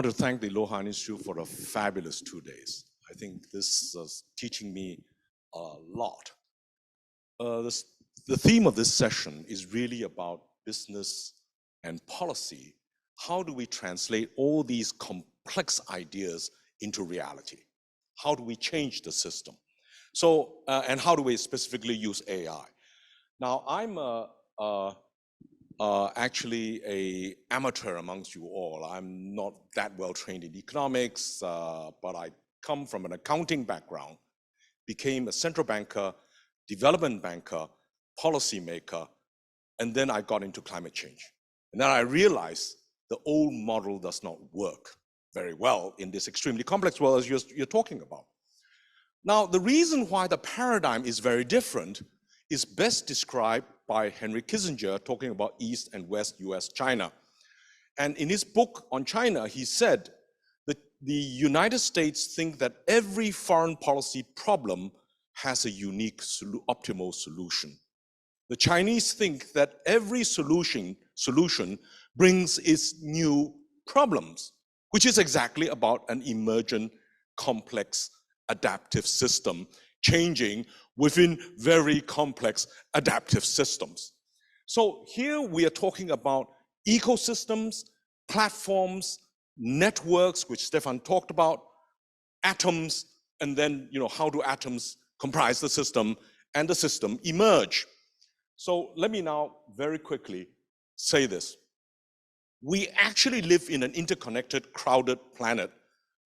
want to thank the Lohan Institute for a fabulous 2 days. I think this is teaching me a lot. The theme of this session is really about business and policy. How do we translate all these complex ideas into reality? How do we change the system? So, and how do we specifically use AI? Now, I'm actually an amateur amongst you all. I'm not that well trained in economics, but I come from an accounting background, became a central banker, development banker, policymaker, and then I got into climate change. And then I realized the old model does not work very well in this extremely complex world as you're talking about. Now, the reason why the paradigm is very different is best described by Henry Kissinger talking about East and West, US, China. And in his book on China, he said that the United States think that every foreign policy problem has a unique optimal solution. The Chinese think that every solution brings its new problems, which is exactly about an emergent, complex, adaptive system changing within very complex adaptive systems. So here we are talking about ecosystems, platforms, networks, which Stefan talked about, atoms, and then how do atoms comprise the system and the system emerge. So let me now very quickly say this. We actually live in an interconnected, crowded planet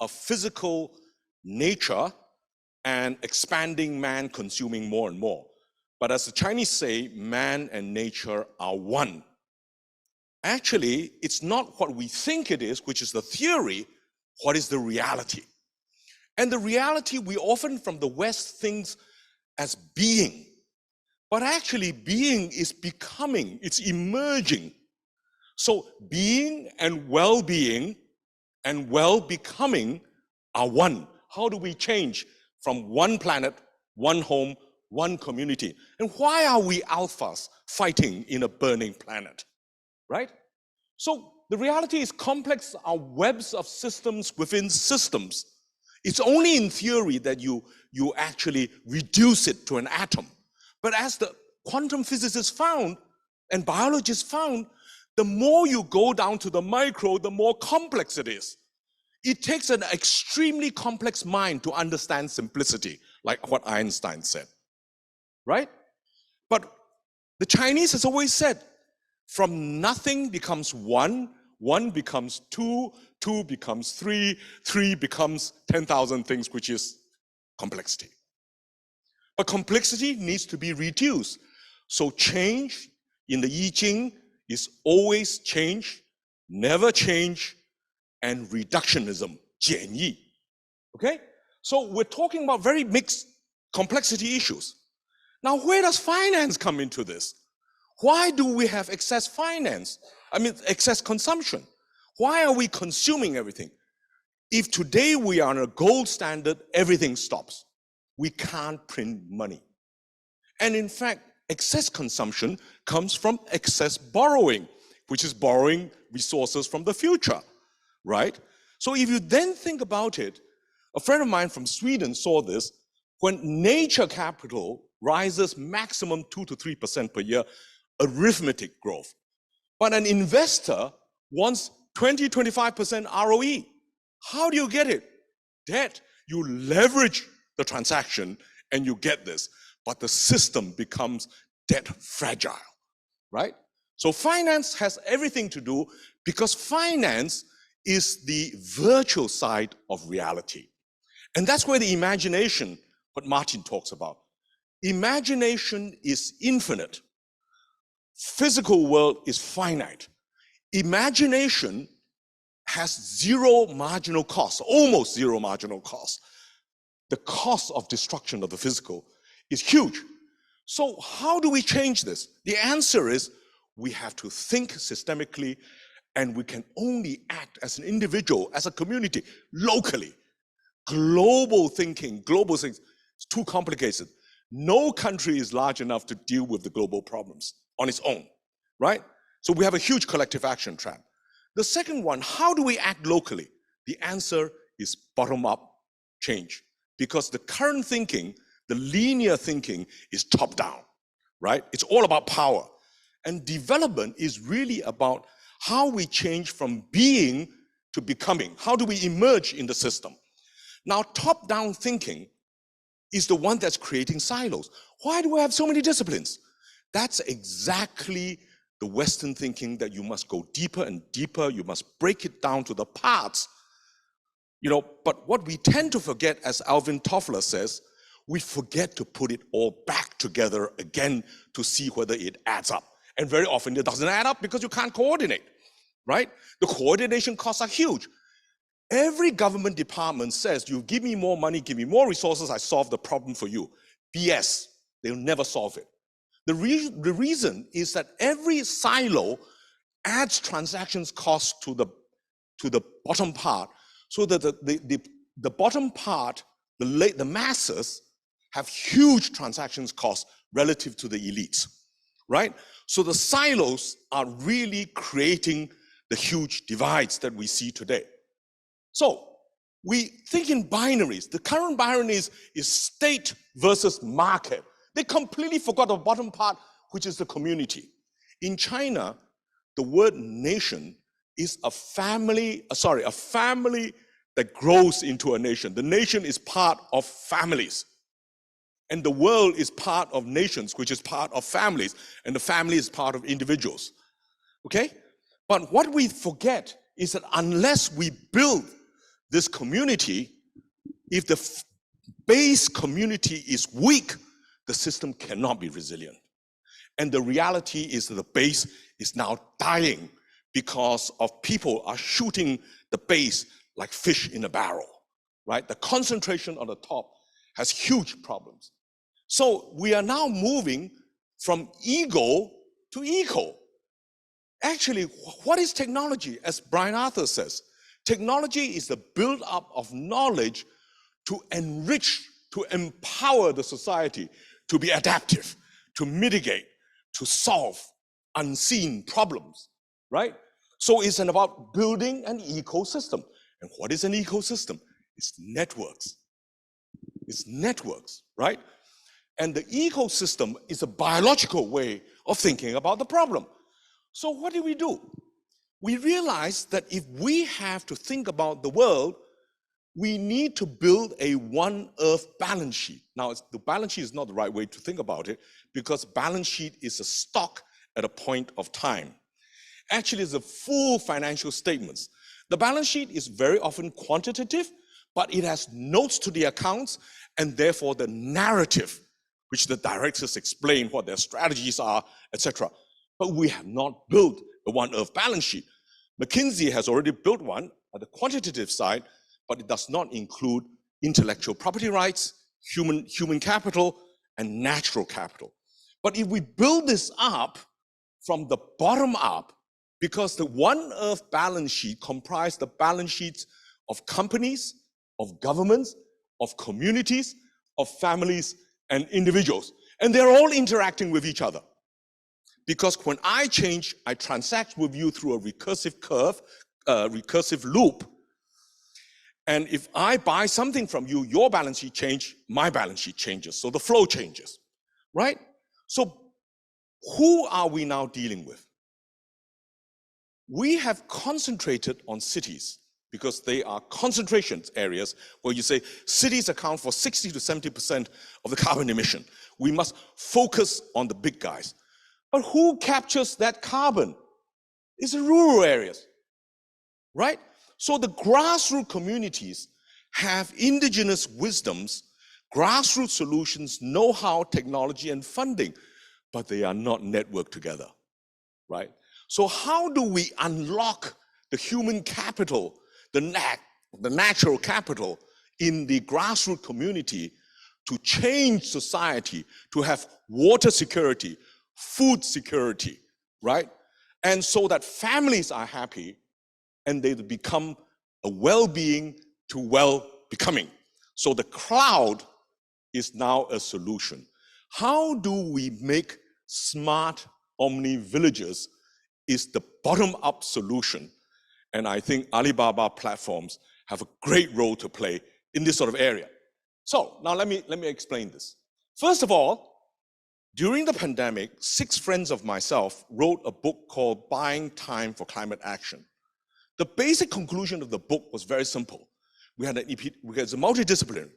of physical nature and expanding man consuming more and more. But as the Chinese say, man and nature are one. Actually, it's not what we think it is, which is the theory, what is the reality. And the reality we often from the West thinks as being. But actually being is becoming, it's emerging. So being and well-being and well-becoming are one. How do we change from one planet, one home, one community? And why are we alphas fighting in a burning planet, right? So the reality is complex are webs of systems within systems. It's only in theory that you actually reduce it to an atom. But as the quantum physicists found and biologists found, the more you go down to the micro, the more complex it is. It takes an extremely complex mind to understand simplicity, like what Einstein said, right? But the Chinese has always said, from nothing becomes one, one becomes two, two becomes three, three becomes 10,000 things, which is complexity. But complexity needs to be reduced. So change in the I Ching is always change, never change, and reductionism, 简易. Okay? So we're talking about very mixed complexity issues. Now, where does finance come into this? Why do we have excess finance? Excess consumption. Why are we consuming everything? If today we are on a gold standard, everything stops. We can't print money. And in fact, excess consumption comes from excess borrowing, which is borrowing resources from the future, right? So if you then think about it, a friend of mine from Sweden saw this, when nature capital rises maximum 2 to 3% per year, arithmetic growth. But an investor wants 20, 25% ROE. How do you get it? Debt. You leverage the transaction and you get this. But the system becomes debt fragile, right? So finance has everything to do because finance is the virtual side of reality. And that's where the imagination, what Martin talks about. Imagination is infinite. Physical world is finite. Imagination has zero marginal cost, almost zero marginal cost. The cost of destruction of the physical is huge. So how do we change this? The answer is we have to think systemically, and we can only act as an individual, as a community, locally. Global thinking, global things, it's too complicated. No country is large enough to deal with the global problems on its own, right? So we have a huge collective action trap. The second one, how do we act locally? The answer is bottom-up change, because the current thinking, the linear thinking, is top-down, right? It's all about power. And development is really about how we change from being to becoming. How do we emerge in the system? Now, top-down thinking is the one that's creating silos. Why do we have so many disciplines? That's exactly the Western thinking, that you must go deeper and deeper. You must break it down to the parts. But what we tend to forget, as Alvin Toffler says, we forget to put it all back together again to see whether it adds up. And very often it doesn't add up because you can't coordinate, right? The coordination costs are huge. Every government department says, you give me more money, give me more resources, I solve the problem for you. BS, they'll never solve it. The reason is that every silo adds transactions costs to the bottom part, so that the bottom part, the masses, have huge transactions costs relative to the elites, right? So the silos are really creating the huge divides that we see today. So we think in binaries. The current binary is state versus market. They completely forgot the bottom part, which is the community. In China, the word nation is a family that grows into a nation. The nation is part of families. And the world is part of nations, which is part of families. And the family is part of individuals. Okay? But what we forget is that unless we build this community, if the base community is weak, the system cannot be resilient. And the reality is that the base is now dying because of people are shooting the base like fish in a barrel, right? The concentration on the top has huge problems. So we are now moving from ego to eco. Actually, what is technology? As Brian Arthur says, technology is the build-up of knowledge to enrich, to empower the society, to be adaptive, to mitigate, to solve unseen problems, right? So it's about building an ecosystem. And what is an ecosystem? It's networks. It's networks, right? And the ecosystem is a biological way of thinking about the problem. So what do? We realize that if we have to think about the world, we need to build a one earth balance sheet. Now, the balance sheet is not the right way to think about it, because balance sheet is a stock at a point of time. Actually, it's a full financial statements. The balance sheet is very often quantitative, but it has notes to the accounts, and therefore the narrative, which the directors explain what their strategies are, etc. But we have not built a one earth balance sheet. McKinsey has already built one at the quantitative side, but it does not include intellectual property rights, human capital, and natural capital. But if we build this up from the bottom up, because the one earth balance sheet comprises the balance sheets of companies, of governments, of communities, of families, and individuals. And they're all interacting with each other. Because when I change, I transact with you through a recursive curve, recursive loop. And if I buy something from you, your balance sheet changes, my balance sheet changes. So the flow changes, right? So who are we now dealing with? We have concentrated on cities because they are concentration areas where you say cities account for 60 to 70% of the carbon emission. We must focus on the big guys. But who captures that carbon? It's the rural areas, right? So the grassroots communities have indigenous wisdoms, grassroots solutions, know-how, technology, and funding, but they are not networked together, right? So how do we unlock the human capital, the natural capital in the grassroots community to change society, to have water security, food security, right? And so that families are happy and they become a well-being to well-becoming. So the cloud is now a solution. How do we make smart omni villages is the bottom-up solution. And I think Alibaba platforms have a great role to play in this sort of area. So now let me explain this. First of all, during the pandemic, 6 friends of myself wrote a book called Buying Time for Climate Action. The basic conclusion of the book was very simple. We had a multidisciplinary.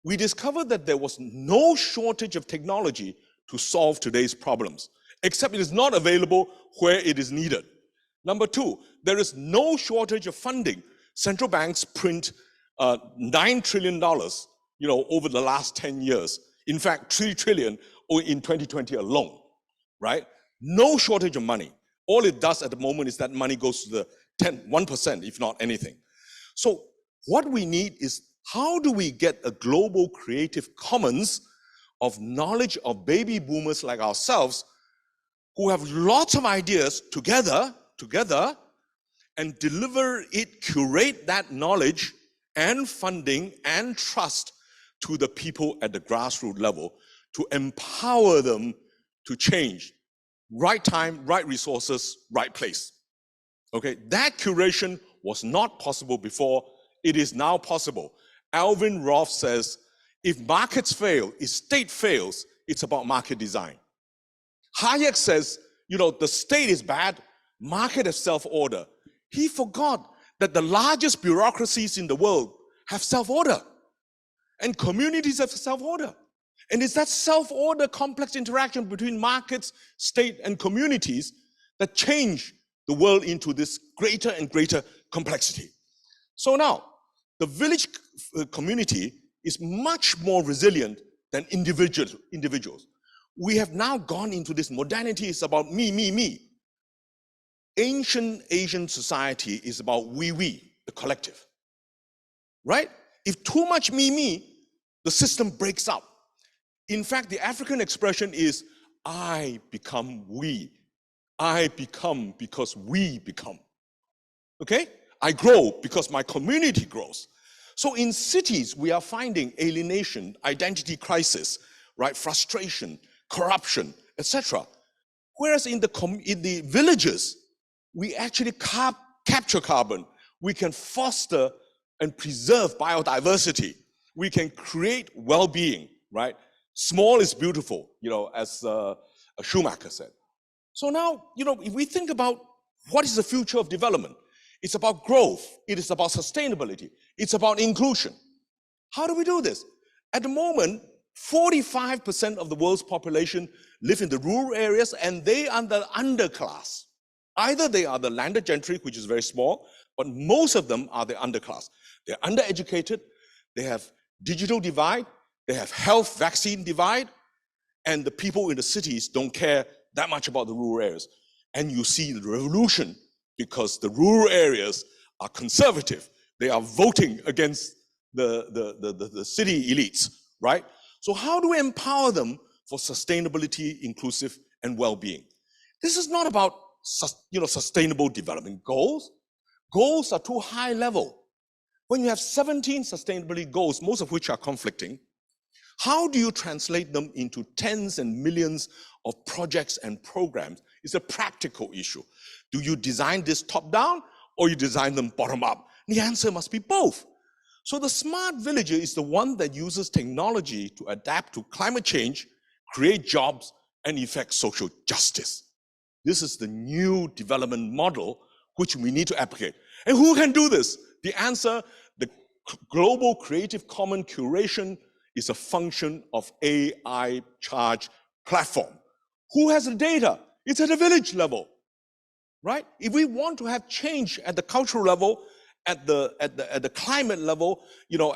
We discovered that there was no shortage of technology to solve today's problems, except it is not available where it is needed. Number 2, there is no shortage of funding. Central banks print $9 trillion, over the last 10 years. In fact, 3 trillion in 2020 alone, right? No shortage of money. All it does at the moment is that money goes to the 1%, if not anything. So what we need is, how do we get a global creative commons of knowledge of baby boomers like ourselves who have lots of ideas together, and deliver it, curate that knowledge and funding and trust to the people at the grassroots level to empower them to change. Right time, right resources, right place. Okay, that curation was not possible before. It is now possible. Alvin Roth says, if markets fail, if state fails, it's about market design. Hayek says, the state is bad, market has self-order. He forgot that the largest bureaucracies in the world have self-order, and communities have self-order. And it's that self-order complex interaction between markets, state, and communities that change the world into this greater and greater complexity. So now, the village community is much more resilient than individuals. We have now gone into this modernity. It's about me. Ancient Asian society is about we, the collective, right? If too much me, the system breaks up. In fact, the African expression is, I become we. I become because we become, okay? I grow because my community grows. So in cities, we are finding alienation, identity crisis, right? Frustration, corruption, etc. Whereas in the villages, we actually capture carbon. We can foster and preserve biodiversity. We can create well-being, right? Small is beautiful, as Schumacher said. So now, if we think about what is the future of development, it's about growth, it is about sustainability, it's about inclusion. How do we do this? At the moment, 45% of the world's population live in the rural areas, and they are the underclass. Either they are the landed gentry, which is very small, but most of them are the underclass. They're undereducated, they have digital divide, they have health vaccine divide, and the people in the cities don't care that much about the rural areas. And you see the revolution because the rural areas are conservative. They are voting against the city elites, right? So how do we empower them for sustainability, inclusive, and well-being? This is not about sustainable development goals. Goals are too high level. When you have 17 sustainability goals, most of which are conflicting, how do you translate them into tens and millions of projects and programs? It's a practical issue. Do you design this top down or you design them bottom up? The answer must be both. So the smart villager is the one that uses technology to adapt to climate change, create jobs, and effect social justice. This is the new development model which we need to applicate. And who can do this? The answer, the global creative common curation is a function of AI charge platform. Who has the data? It's at the village level, right? If we want to have change at the cultural level, at the climate level,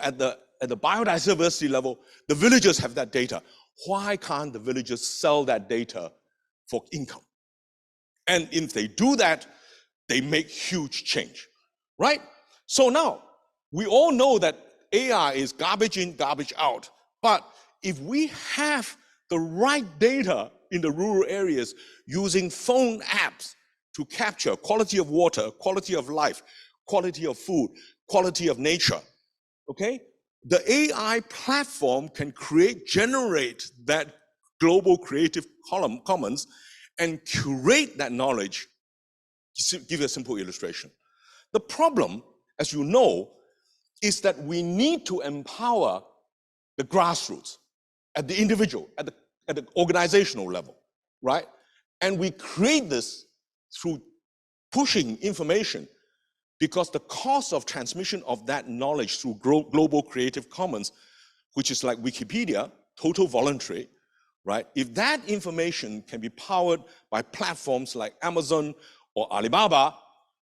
at the biodiversity level, the villagers have that data. Why can't the villagers sell that data for income? And if they do that, they make huge change, right? So now, we all know that AI is garbage in, garbage out. But if we have the right data in the rural areas using phone apps to capture quality of water, quality of life, quality of food, quality of nature, okay? The AI platform can generate that global creative commons and curate that knowledge. Give you a simple illustration. The problem, as you know, is that we need to empower the grassroots at the individual, at the organizational level, right? And we create this through pushing information, because the cost of transmission of that knowledge through global Creative Commons, which is like Wikipedia, total voluntary, right? If that information can be powered by platforms like Amazon or Alibaba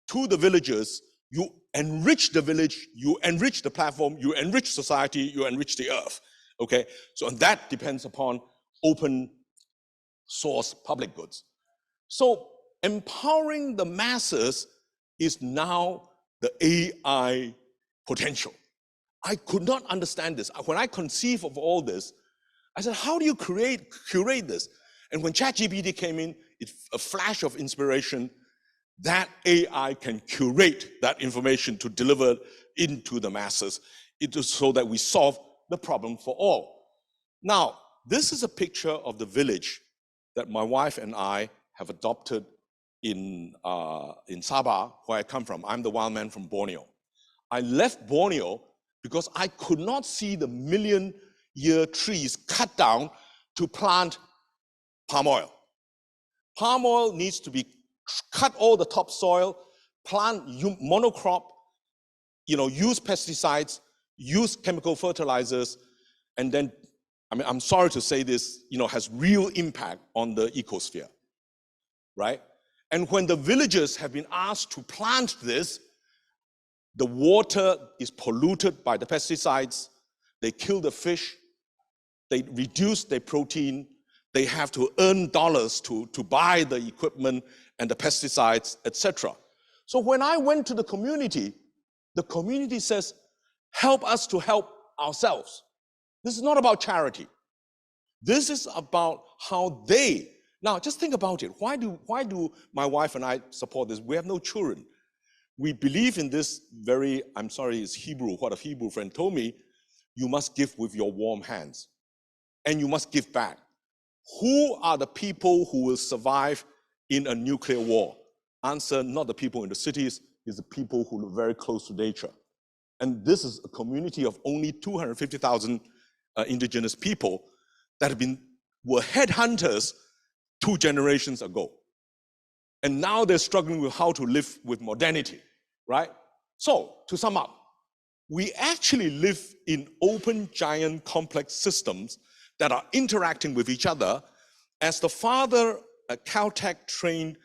to the villagers, you enrich the village, you enrich the platform, you enrich society, you enrich the earth, okay? So and that depends upon open source public goods. So empowering the masses is now the AI potential. I could not understand this. When I conceived of all this, I said, how do you curate this? And when ChatGPT came in, it's a flash of inspiration that AI can curate that information to deliver into the masses, so that we solve the problem for all. Now, this is a picture of the village that my wife and I have adopted in Sabah, where I come from. I'm the wild man from Borneo. I left Borneo because I could not see the million-year trees cut down to plant palm oil. Palm oil needs to be cut all the topsoil, plant monocrop, use pesticides, use chemical fertilizers, and then, I'm sorry to say this, has real impact on the ecosphere, right? And when the villagers have been asked to plant this, the water is polluted by the pesticides, they kill the fish, they reduce their protein, they have to earn dollars to buy the equipment and the pesticides, etc. So when I went to the community says, help us to help ourselves. This is not about charity. This is about how they, now just think about it. Why do my wife and I support this? We have no children. We believe in this very, I'm sorry, it's Hebrew, what a Hebrew friend told me, you must give with your warm hands and you must give back. Who are the people who will survive in a nuclear war? Answer, not the people in the cities, it's the people who live very close to nature. And this is a community of only 250,000 indigenous people that were headhunters 2 generations ago. And now they're struggling with how to live with modernity, right? So, to sum up, we actually live in open, giant, complex systems that are interacting with each other. As the father, a Caltech trained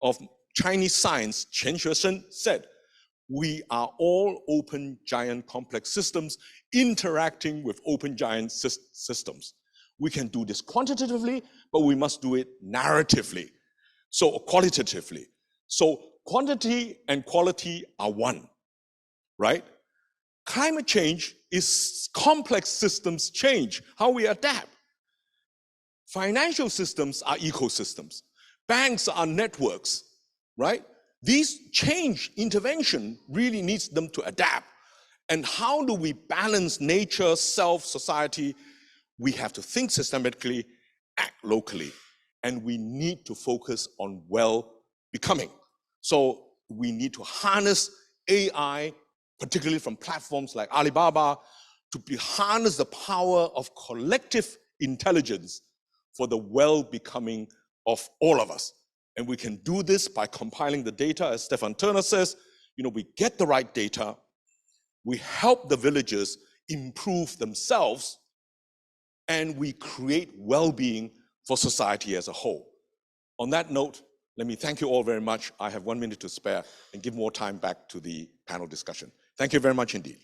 of Chinese science, Chen Xuesen, said, we are all open, giant, complex systems interacting with open, giant systems. We can do this quantitatively, but we must do it narratively, so qualitatively. So quantity and quality are one, right? Climate change is complex systems change, how we adapt. Financial systems are ecosystems. Banks are networks, right? These change intervention really needs them to adapt. And how do we balance nature, self, society? We have to think systemically, act locally, and we need to focus on well-becoming. So we need to harness AI, particularly from platforms like Alibaba, to harness the power of collective intelligence for the well-becoming of all of us. And we can do this by compiling the data, as Stefan Turner says, we get the right data, we help the villagers improve themselves, and we create well-being for society as a whole. On that note, let me thank you all very much. I have 1 minute to spare and give more time back to the panel discussion. Thank you very much indeed.